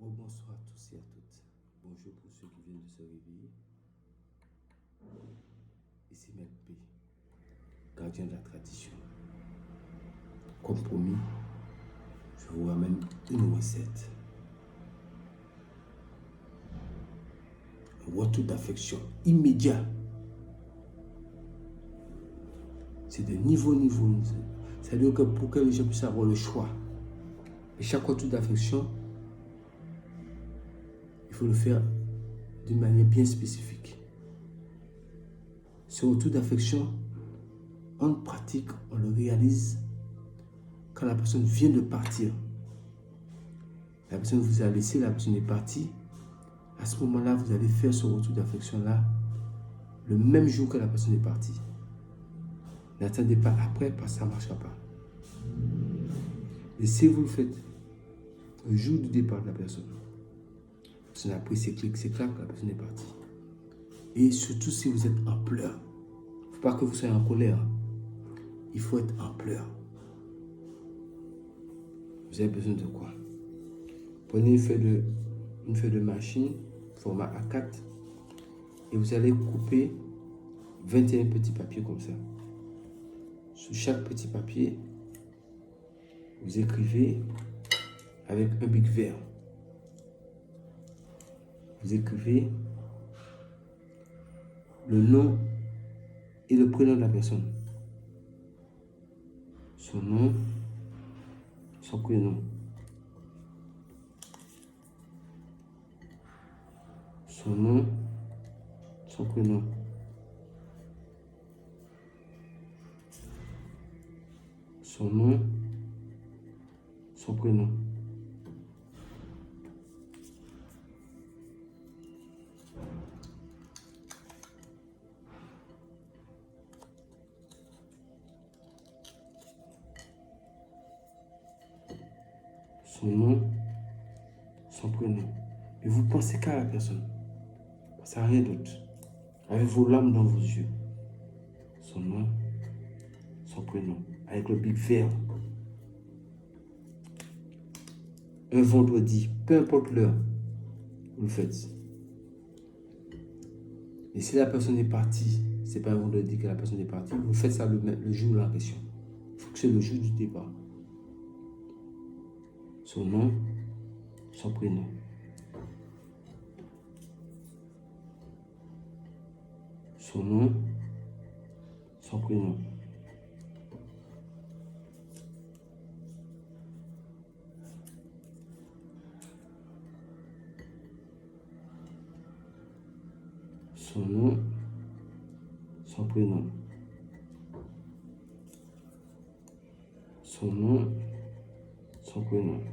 Bonsoir à tous et à toutes. Bonjour pour ceux qui viennent de se réveiller. Ici Maître P, gardien de la tradition. Comme promis, je vous ramène une recette. Un retour d'affection immédiat. C'est de niveau. C'est-à-dire que pour que les gens puissent avoir le choix. Et chaque retour d'affection, il faut le faire d'une manière bien spécifique. Ce retour d'affection, on le pratique, on le réalise quand la personne vient de partir. La personne vous a laissé, la personne est partie. À ce moment-là, vous allez faire ce retour d'affection-là le même jour que la personne est partie. N'attendez pas après parce que ça ne marchera pas. Et si vous le faites le jour du départ de la personne a pris ses clics, c'est clair que la personne est partie. Et surtout si vous êtes en pleurs. Il ne faut pas que vous soyez en colère. Il faut être en pleurs. Vous avez besoin de quoi? Prenez une feuille de machine, format A4, et vous allez couper 21 petits papiers comme ça. Sur chaque petit papier, vous écrivez avec un bic vert. Vous écrivez le nom et le prénom de la personne. Son nom, son prénom. Son nom, son prénom. Son nom, son prénom. Son nom, son prénom. Et vous pensez qu'à la personne. Pensez à rien d'autre. Avec vos larmes dans vos yeux. Son nom, son prénom. Avec le bic vert. Un vendredi, peu importe l'heure, vous le faites. Et si la personne est partie, c'est pas un vendredi que la personne est partie, vous faites ça le jour de la question. Il faut que c'est le jour du départ. Son nom, son prénom. Son nom, son prénom. Son nom, son prénom. Son nom, son prénom.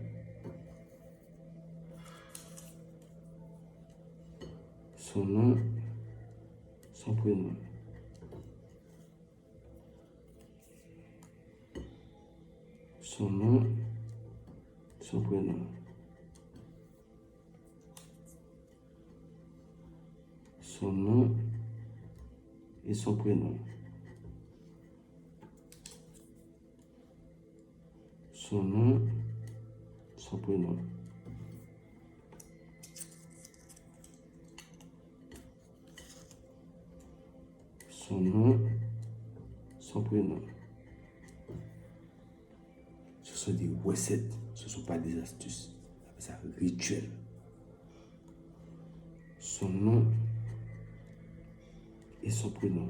Son nom, son prénom. Son nom, son prénom. Son nom et son prénom. Son nom, son prénom. Son nom, son prénom. Ce sont des recettes, ce ne sont pas des astuces. C'est un rituel. Son nom et son prénom.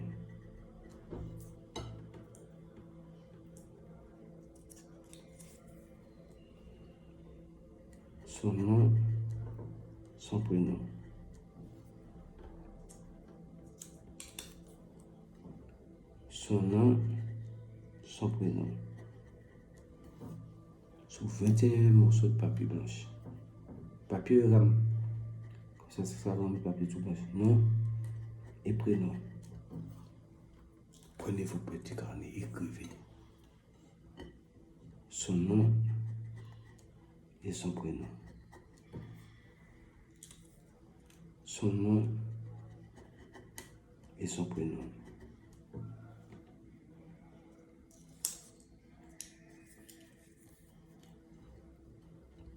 Son nom, son prénom. Son nom, son prénom. Sur 21 morceaux de papier blanche. Papier rame. Comme ça rame le papier tout blanche. Nom et prénom. Prenez vos petits carnets, écrivez son nom et son prénom. Son nom et son prénom.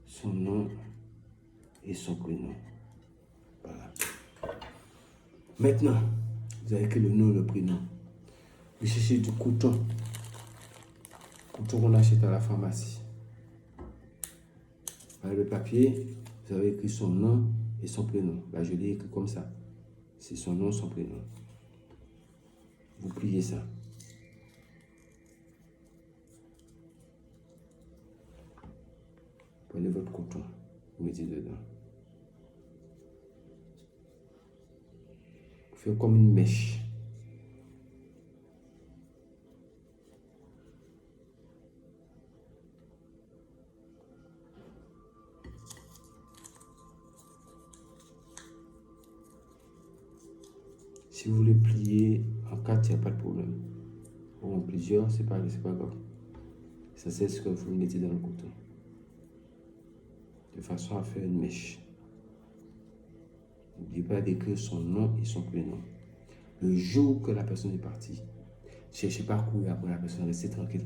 Son nom et son prénom. Voilà. Maintenant, vous avez écrit le nom et le prénom. Vous cherchez du coton. Coton qu'on achète à la pharmacie. Avec le papier, vous avez écrit son nom et son prénom. Là, je l'ai écrit comme ça. C'est son nom, son prénom. Vous pliez ça. Prenez votre coton, vous mettez dedans. Vous faites comme une mèche. Si vous voulez plier en 4, il n'y a pas de problème. Ou en plusieurs, c'est pas grave. Ça, c'est ce que vous mettez dans le coton. De façon à faire une mèche. N'oubliez pas d'écrire son nom et son prénom. Le jour que la personne est partie, cherchez pas à courir après la personne, restez tranquille.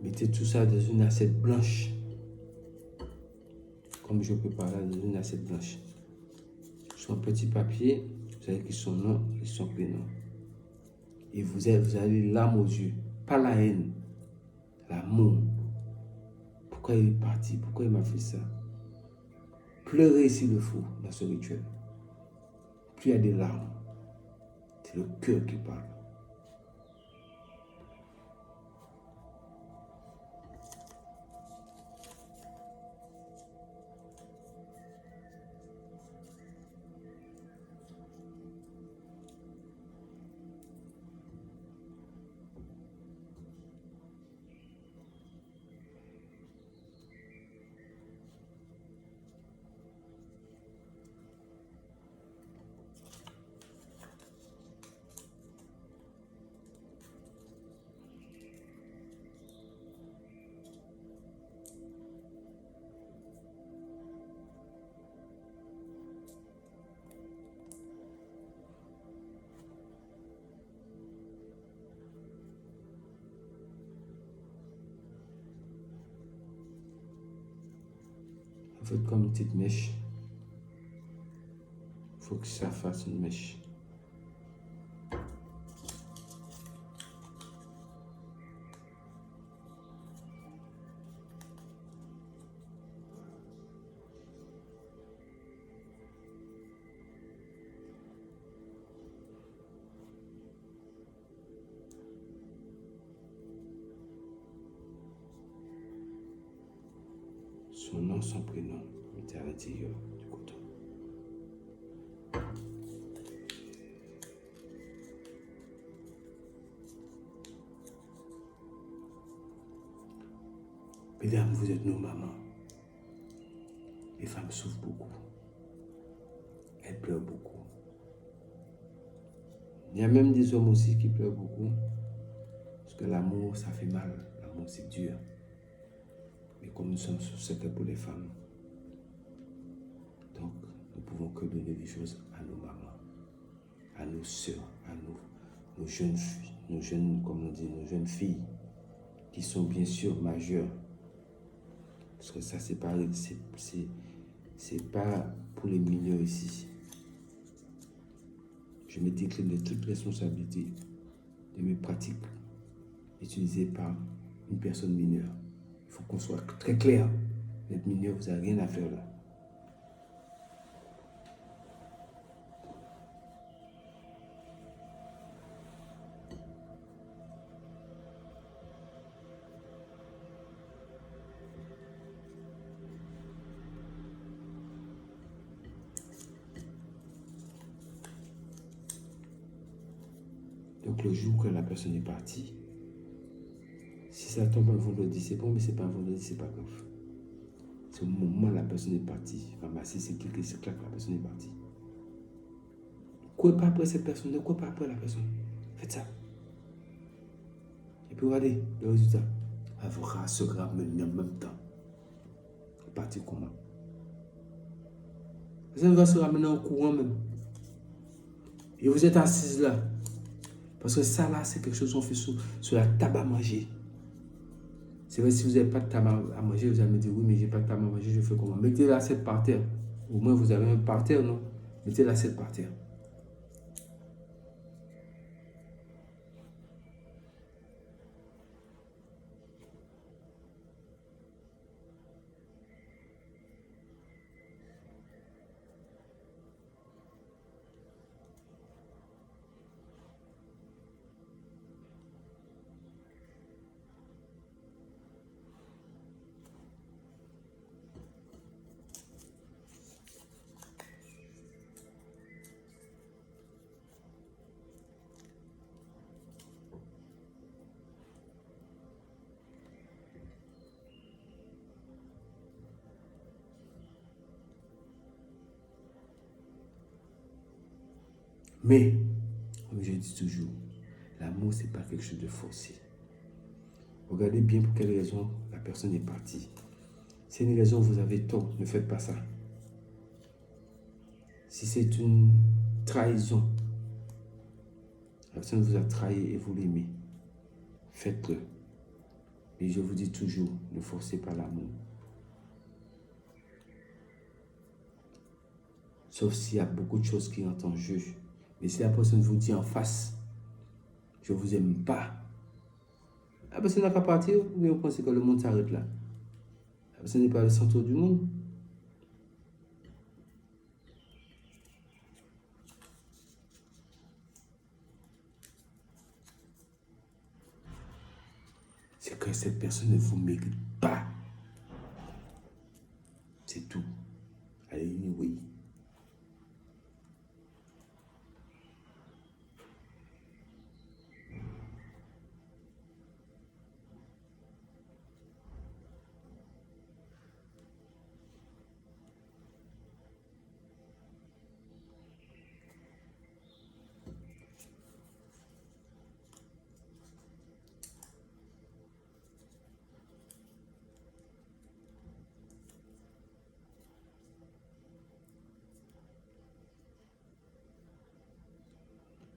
Mettez tout ça dans une assiette blanche. Comme je prépare là, dans une assiette blanche. Sur un petit papier, vous avez écrit son nom et son prénom. Et vous avez l'âme aux yeux, pas la haine, l'amour. Pourquoi il est parti? Pourquoi il m'a fait ça? Pleurez s'il le faut dans ce rituel. Plus il y a des larmes, c'est le cœur qui parle. Vous faites comme une petite mèche. Il faut que ça fasse une mèche. Son nom, son prénom, mettez à l'intérieur du coton. Mesdames, vous êtes nos mamans. Les femmes souffrent beaucoup. Elles pleurent beaucoup. Il y a même des hommes aussi qui pleurent beaucoup. Parce que l'amour, ça fait mal. L'amour, c'est dur. Mais comme nous sommes sur ce que pour les femmes, donc nous pouvons que donner des choses à nos mamans, à nos sœurs, à nos jeunes filles, comme on dit, nos jeunes filles, qui sont bien sûr majeures. Parce que ça, c'est pas pour les mineurs ici. Je me décline de toute responsabilité de mes pratiques utilisées par une personne mineure. Il faut qu'on soit très clair. Vous êtes mineur, vous n'avez rien à faire là. Donc le jour que la personne est partie, si ça tombe un vendredi, c'est bon, mais c'est pas un vendredi, c'est pas grave. C'est au moment où la personne est partie. Ramasser ses clics, c'est clair que la personne est partie. Ne courez pas après cette personne, ne courez pas après la personne. Faites ça. Et puis regardez le résultat. Elle se ramener en même temps. Partir comment? La personne va se ramener en courant même. Et vous êtes assise là. Parce que ça là, c'est quelque chose qu'on fait sur la table à manger. C'est vrai, si vous n'avez pas de table à manger, vous allez me dire, oui, mais j'ai pas de table à manger, je fais comment? Mettez l'assiette par terre. Au moins, vous avez un par terre, non? Mettez l'assiette par terre. Mais, comme je dis toujours, l'amour, ce n'est pas quelque chose de forcé. Regardez bien pour quelle raison la personne est partie. C'est une raison, vous avez tort, ne faites pas ça. Si c'est une trahison, la personne vous a trahi et vous l'aimez, faites-le. Et je vous dis toujours, ne forcez pas l'amour. Sauf s'il y a beaucoup de choses qui entrent en jeu. Mais si la personne vous dit en face, je ne vous aime pas, la personne n'a qu'à partir, mais vous pensez que le monde s'arrête là. La personne n'est pas le centre du monde. C'est que cette personne ne vous mérite pas. C'est tout. Allez, oui.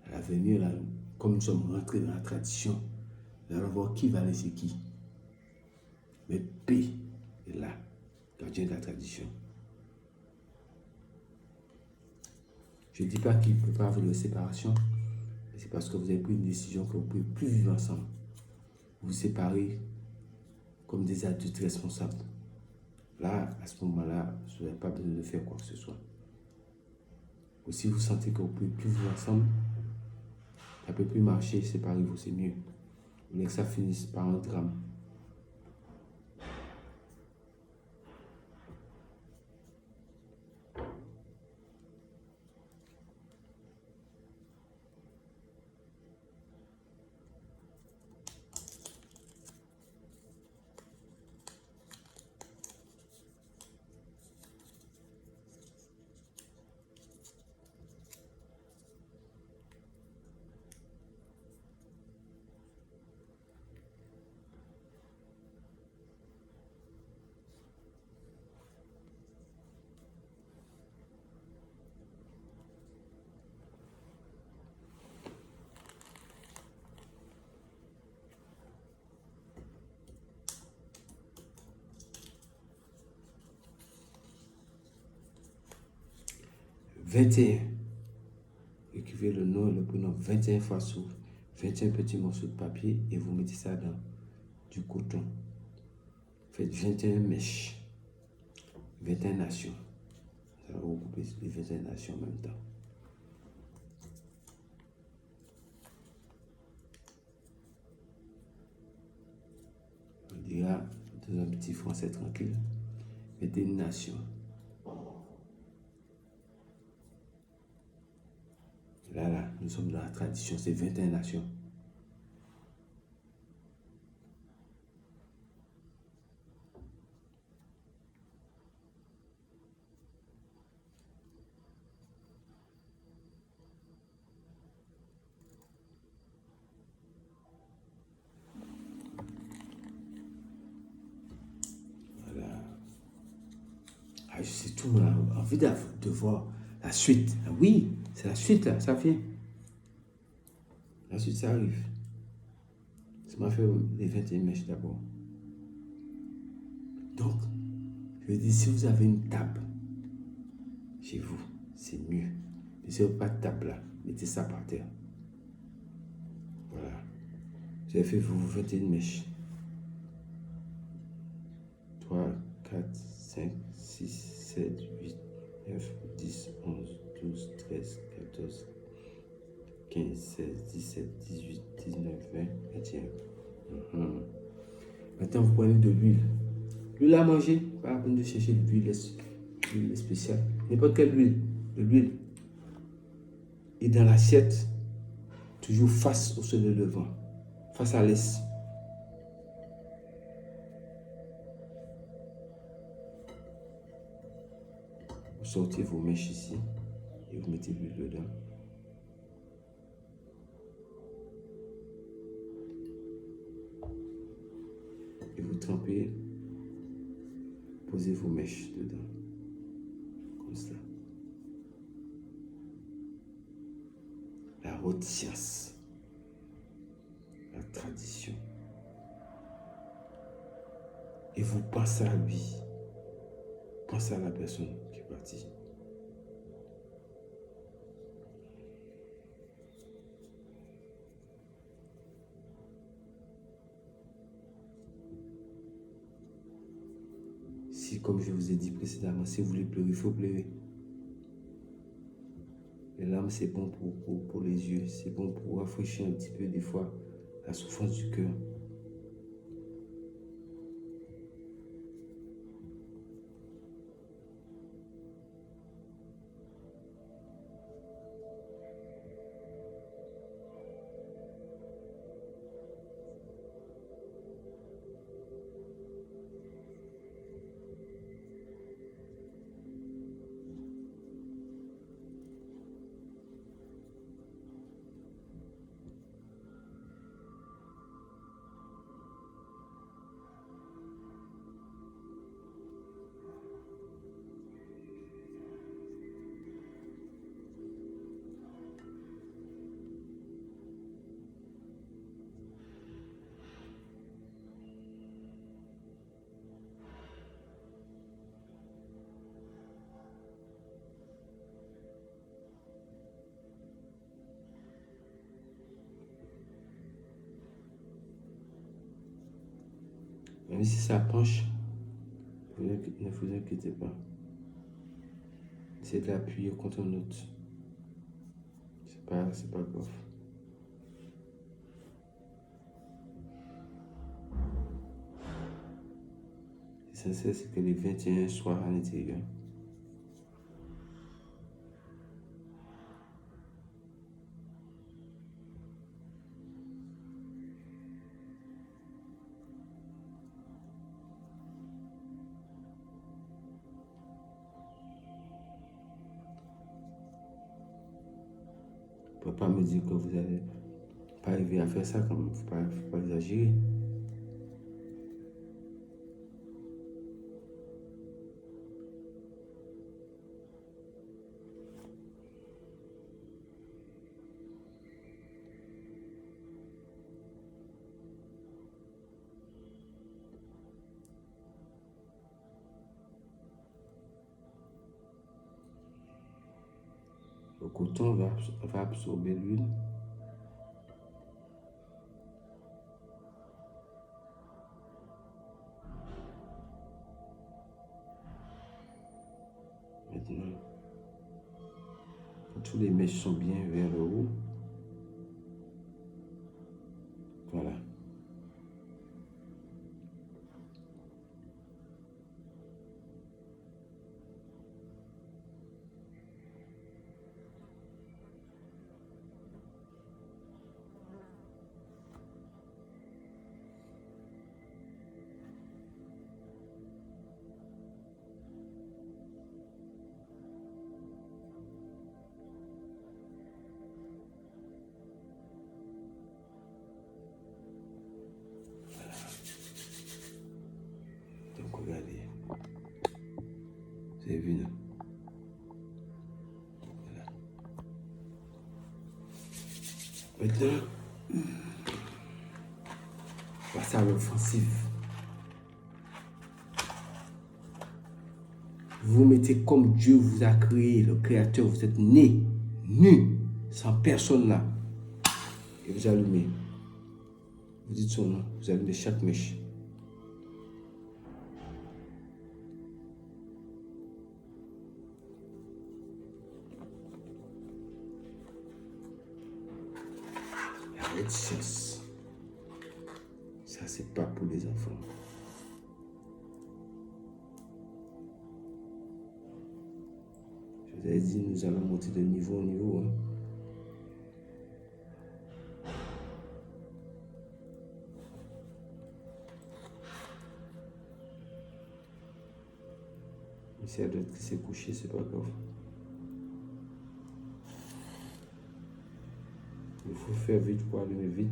À l'avenir, là, comme nous sommes rentrés dans la tradition, nous allons voir qui va laisser qui. Mais P est là, gardien de la tradition. Je ne dis pas qu'il ne peut pas avoir une séparation, mais c'est parce que vous avez pris une décision que vous ne pouvez plus vivre ensemble. Vous vous séparez comme des adultes responsables. Là, à ce moment-là, vous n'avez pas besoin de faire quoi que ce soit. Ou si vous sentez que vous ne pouvez plus vivre ensemble, ça ne peut plus marcher, séparez-vous, c'est mieux. Vous voulez que ça finisse par un drame. « 21. Écrivez le nom et le prénom 21 fois sur 21 petits morceaux de papier et vous mettez ça dans du coton. Faites 21 mèches, 21 nations. Ça va regrouper les 21 nations en même temps. On dira dans un petit français tranquille, 21 nations. Là, nous sommes dans la tradition, c'est 21 nations. Ah, c'est tout, on a envie de voir la suite. Ah oui, c'est la suite, là, ça vient. La suite, ça arrive. Ça m'a fait les 21 mèches d'abord. Donc, je veux dire, si vous avez une table chez vous, c'est mieux. Mais si vous n'avez pas de table là, mettez ça par terre. Voilà. Vous avez fait vos 21 mèches. 3, 4, 5, 6, 7, 8, 9, 10, 11, 12, 13, 14, 15, 16, 17, 18, 19, 20, 21. Maintenant, vous prenez de l'huile. L'huile à manger, pas la peine de chercher de l'huile spéciale. N'importe quelle huile, de l'huile. Et dans l'assiette, toujours face au soleil levant, face à l'est. Vous sortez vos mèches ici et vous mettez l'huile dedans. Et vous trempez, posez vos mèches dedans, comme ça. La haute science, la tradition. Et vous pensez à lui, pensez à la personne qui est partie. Si, comme je vous ai dit précédemment, si vous voulez pleurer, il faut pleurer. Les larmes, c'est bon pour les yeux, c'est bon pour rafraîchir un petit peu des fois la souffrance du cœur. Même si ça penche, ne vous inquiétez pas. Essayez d'appuyer contre un autre. C'est pas grave. L'essentiel, c'est que les 21 soient à l'intérieur. Vous ne pouvez pas me dire que vous n'allez pas arriver à faire ça quand même. Il ne faut pas exagérer. Le coton va absorber l'huile. Maintenant, quand tous les mèches sont bien vers le haut, voilà. Vous avez vu, non? Voilà. Maintenant, passez à l'offensive. Vous mettez comme Dieu vous a créé, le Créateur. Vous êtes né, nu, sans personne là. Et vous allumez. Vous dites son nom. Vous allumez chaque mèche. Arrête chance. Ça, c'est pas pour les enfants. Je vous avais dit, nous allons monter de niveau en niveau. Hein. Mais si elle doit se coucher, c'est pas grave. Il faut faire vite pour allumer vite.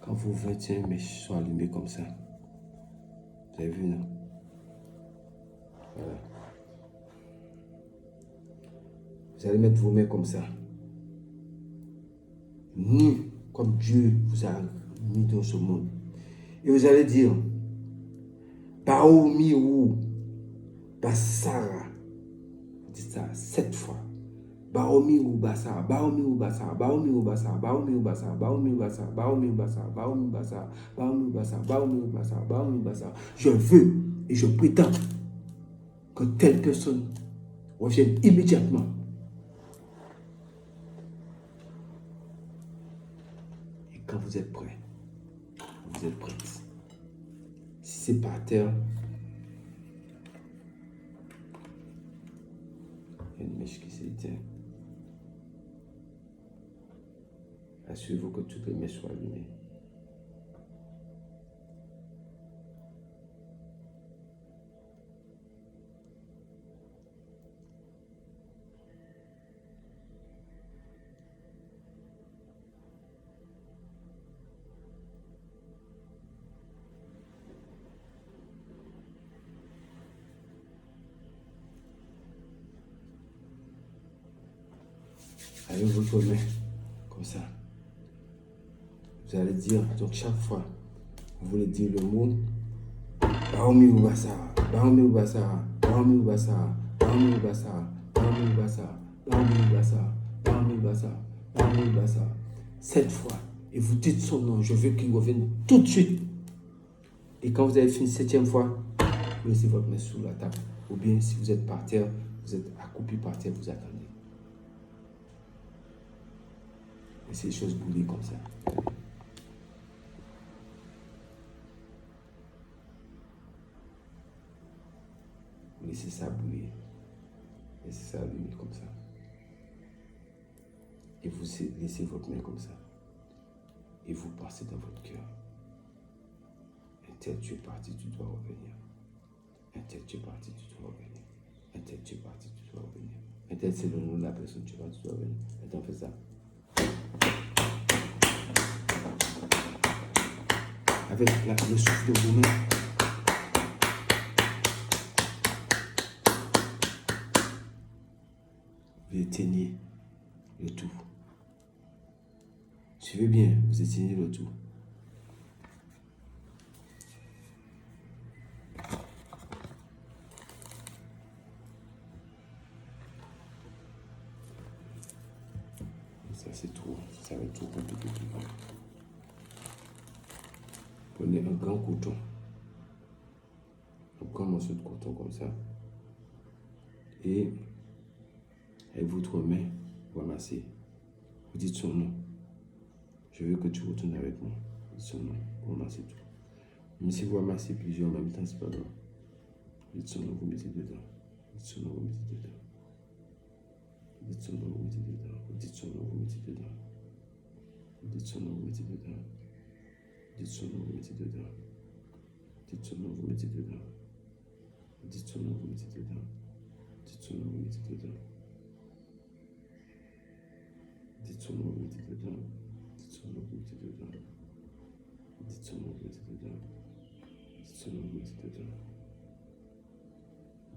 Quand vos 21 mèches sont allumées comme ça, vous avez vu, non? Voilà. Vous allez mettre vos mains comme ça. Nus, comme Dieu vous a mis dans ce monde. Et vous allez dire, Baomiou, Basara. Vous dites ça 7 fois. Baomiou Basara, Baomiou Basara, Baomiou Basara, Baomiou Basara, Baomiou Basara, Baomiou Basara, Baomiou Basara, Baomiou Basara, Baomiou Basara, Baomiou Basara. Je veux et je prétends que telle personne revienne immédiatement. Et quand vous êtes prêts, vous êtes prêts. Si c'est par terre, il y a une mèche qui s'éteint. Assurez-vous que toutes les mèches soient allumées. Avec votre main, comme ça. Vous allez dire, donc chaque fois, vous voulez dire le mot Baomiou Basara, Baomiou Basara, Baomiou Basara, Baomiou Basara, Baomiou Basara, Baomiou Basara, Baomiou Basara, Baomiou Basara. 7 fois. Et vous dites son nom. Je veux qu'il revienne tout de suite. Et quand vous avez fini 7e fois, vous laissez votre main sous la table. Ou bien si vous êtes par terre, vous êtes accroupi par terre, vous attendez. Laissez les choses bouillir comme ça. Vous laissez ça bouillir. Laissez ça allumer comme ça. Et vous laissez votre main comme ça. Et vous passez dans votre cœur. Un tel, tu es parti, tu dois revenir. Un tel, tu es parti, tu dois revenir. Un tel, tu es parti, tu dois revenir. Un tel, c'est le nom de la personne, tu es parti, tu dois revenir. Attends, fais ça. Avec le souffle de vos mains. Vous éteignez le tout. Suivez bien, vous éteignez le tout. Ça c'est trop, ça va être trop compliqué. Prenez un grand coton, un grand morceau de coton comme ça, et avec votre main, vous ramassez. Vous dites son nom. Je veux que tu retournes avec moi. Vous dites son nom, vous ramassez tout. Même si vous ramassez plusieurs en même temps, c'est pas grave. Vous dites son nom, vous mettez dedans. Vous dites son nom, vous mettez dedans. dites son nom, vous mettez dedans. Vous dites son nom, vous mettez dedans. Vous dites son nom, vous mettez dedans. Dites son nom, vous mettez dedans. Dites son nom, vous mettez dedans. Dites son nom, vous mettez dedans. Dites son nom, vous mettez dedans. Dites son nom, vous mettez dedans. Dites son nom, vous mettez dedans. Dites son nom, vous mettez dedans. Dites son nom, vous mettez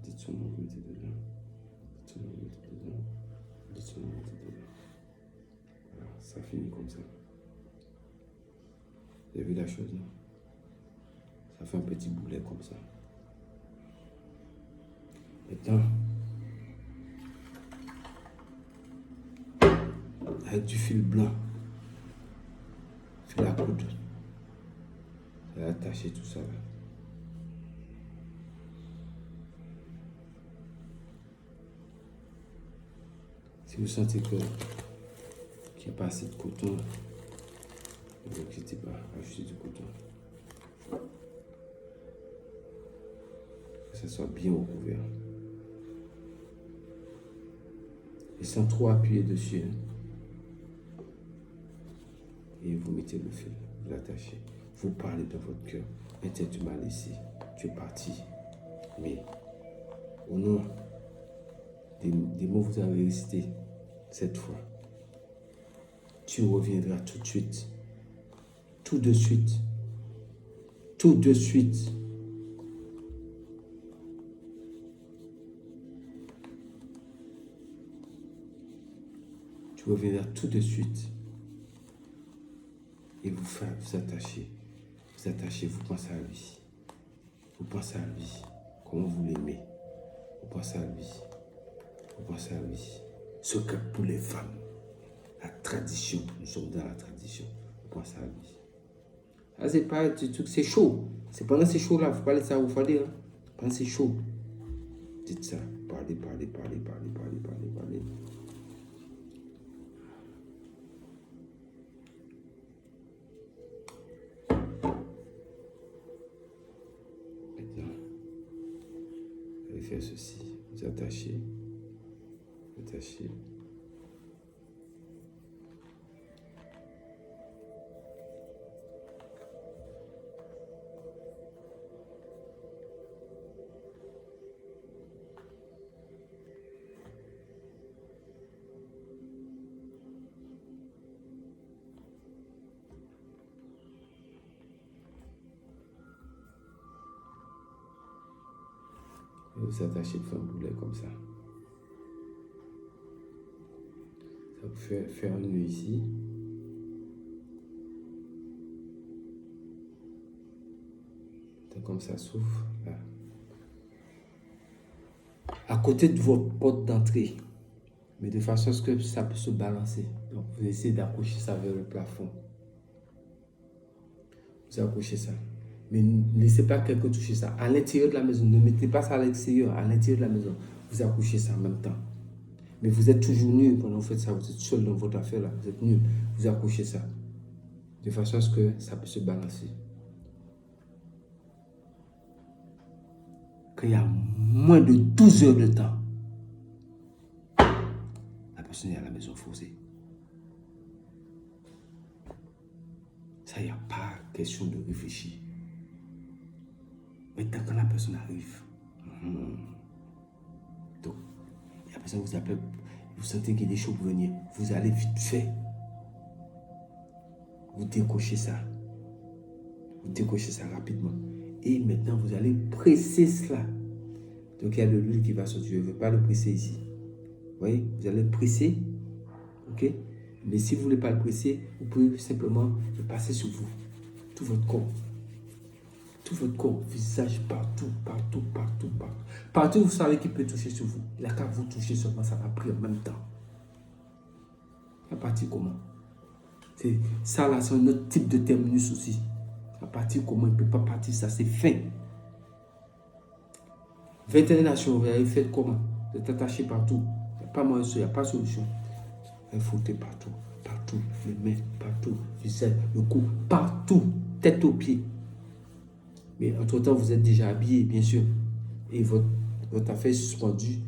dedans. Dites son nom, vous mettez dedans. Dites son nom, vous mettez dedans. Dites son nom, vous mettez dedans. Voilà, ça finit comme ça. Vous avez vu la chose, non? Ça fait un petit boulet comme ça. Maintenant, avec du fil blanc, fil à coudre, vous allez attacher tout ça là. Si vous sentez qu'il n'y a pas assez de coton, ne vous inquiétez pas, ajoutez du coton. Que ça soit bien recouvert. Et sans trop appuyer dessus. Et vous mettez le fil, vous l'attachez. Vous parlez dans votre cœur. Maintenant, tu m'as laissé, tu es parti. Mais au nom des mots que vous avez récités cette fois, tu reviendras tout de suite. Tout de suite. Tout de suite. Tu reviendras tout de suite. Et vous attachez. Vous attachez, vous pensez à lui. Vous pensez à lui. Comment vous l'aimez. Vous pensez à lui. Vous pensez à lui. Ce que pour les femmes, la tradition, nous sommes dans la tradition. Vous pensez à lui. Ah, c'est pas du tout, c'est chaud. C'est pendant ces chaud-là, vous parlez ça, vous fallait. Hein? Pendant ces chaud. Dites ça. Parlez. Faire ceci, vous attachez. Vous attachez le fin boulet comme ça. Ça vous fait faire un nœud ici. Comme ça s'ouvre là. À côté de votre porte d'entrée, mais de façon à ce que ça peut se balancer. Donc vous essayez d'accrocher ça vers le plafond. Vous accrochez ça. Mais ne laissez pas quelqu'un toucher ça. À l'intérieur de la maison, ne mettez pas ça à l'extérieur, à l'intérieur de la maison. Vous accrochez ça en même temps. Mais vous êtes toujours nu pendant que vous faites ça. Vous êtes seul dans votre affaire là. Vous êtes nu. Vous accrochez ça. De façon à ce que ça peut se balancer. Qu'il y a moins de 12 heures de temps, la personne est à la maison forcée. Ça, il n'y a pas question de réfléchir. Maintenant, quand la personne arrive, donc, la personne vous appelle, vous sentez qu'il est chaud pour venir, vous allez vite fait, vous décochez ça. Vous décochez ça rapidement. Et maintenant, vous allez presser cela. Donc, il y a de l'huile qui va sortir. Je ne veux pas le presser ici. Vous voyez, vous allez le presser. OK? Mais si vous ne voulez pas le presser, vous pouvez simplement le passer sur vous. Tout votre corps. Tout votre corps, visage, partout. Partout, vous savez qu'il peut toucher sur vous. Il n'a qu'à vous toucher seulement, ça va prier en même temps. À partir comment? Ça là, c'est un autre type de terminus aussi. À partir comment? Il ne peut pas partir, ça c'est fin. 21 nations, vous avez fait comment? Vous êtes attaché partout. Il n'y a pas moyen, il n'y a pas de solution. Il faut partout. Les mains, partout. Visage, le cou, partout. Tête aux pieds. Mais entre-temps, vous êtes déjà habillé, bien sûr. Et votre affaire est suspendue.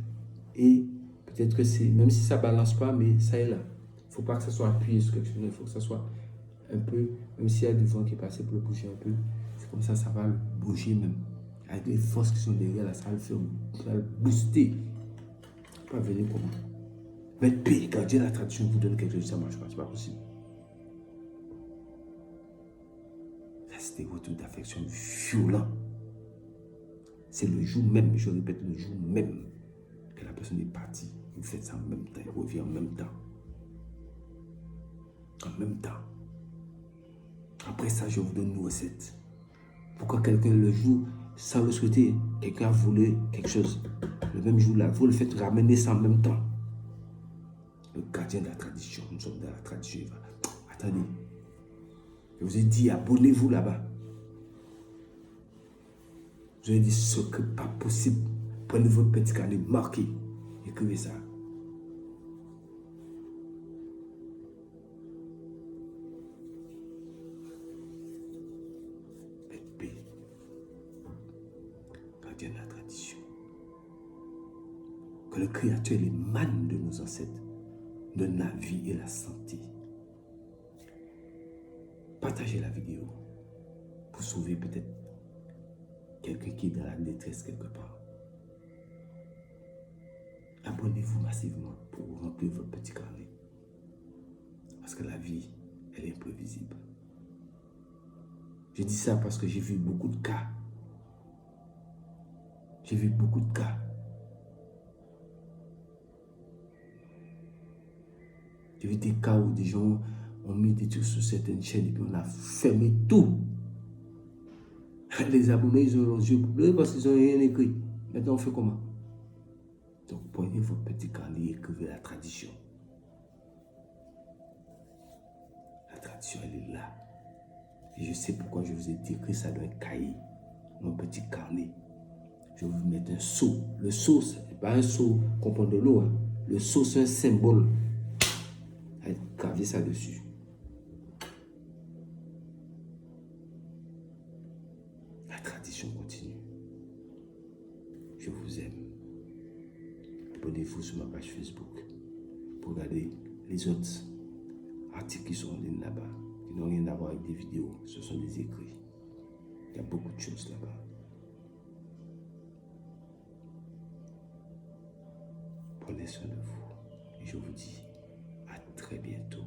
Et Peut-être que c'est, même si ça ne balance pas, mais ça est là. Il ne faut pas que ça soit appuyé sur quelque chose, il faut que ça soit un peu, même s'il y a du vent qui est passé pour le bouger un peu, c'est comme ça va le bouger même. Avec les forces qui sont derrière là, ça va le faire, ça va le booster. Pas venir comment. Mais paix, gardien la tradition vous donne quelque chose, ça ne marche pas, c'est pas possible. Ça, c'est des retours d'affection violents. C'est le jour même, je répète, le jour même que la personne est partie. Vous faites ça en même temps, il revient en même temps. En même temps. Après ça, je vous donne une recette. Pourquoi quelqu'un, le jour, sans le souhaiter, quelqu'un a volé quelque chose. Le même jour-là, vous le faites ramener ça en même temps. Le gardien de la tradition, nous sommes dans la tradition. Attendez. Je vous ai dit, abonnez-vous là-bas. Je vous ai dit, ce que pas possible. Prenez votre petit carnet, marquez. Écrivez ça. Paix. Gardien de la tradition. Que le Créateur émane de nos ancêtres, donne la vie et la santé. Partagez la vidéo pour sauver peut-être quelqu'un qui est dans la détresse quelque part. Abonnez-vous massivement pour remplir votre petit carnet. Parce que la vie, elle est imprévisible. Je dis ça parce que j'ai vu beaucoup de cas. J'ai vu beaucoup de cas. J'ai vu des cas où des gens ont mis des trucs sur certaines chaînes et puis on a fermé tout. Les abonnés, ils ont les yeux bleus parce qu'ils n'ont rien écrit. Maintenant, on fait comment? Donc, prenez votre petit carnet et écrivez la tradition. La tradition, elle est là. Et je sais pourquoi je vous ai dit que ça doit être cahier, mon petit carnet. Je vais vous mettre un seau. Le seau, ce n'est pas un seau qu'on prend de l'eau. Hein. Le seau, c'est un symbole. Gravez ça dessus. La tradition continue. Je vous aime. Abonnez-vous sur ma page Facebook pour regarder les autres articles qui sont en ligne là-bas, qui n'ont rien à voir avec des vidéos. Ce sont des écrits. Il y a beaucoup de choses là-bas. Prenez soin de vous et je vous dis à très bientôt.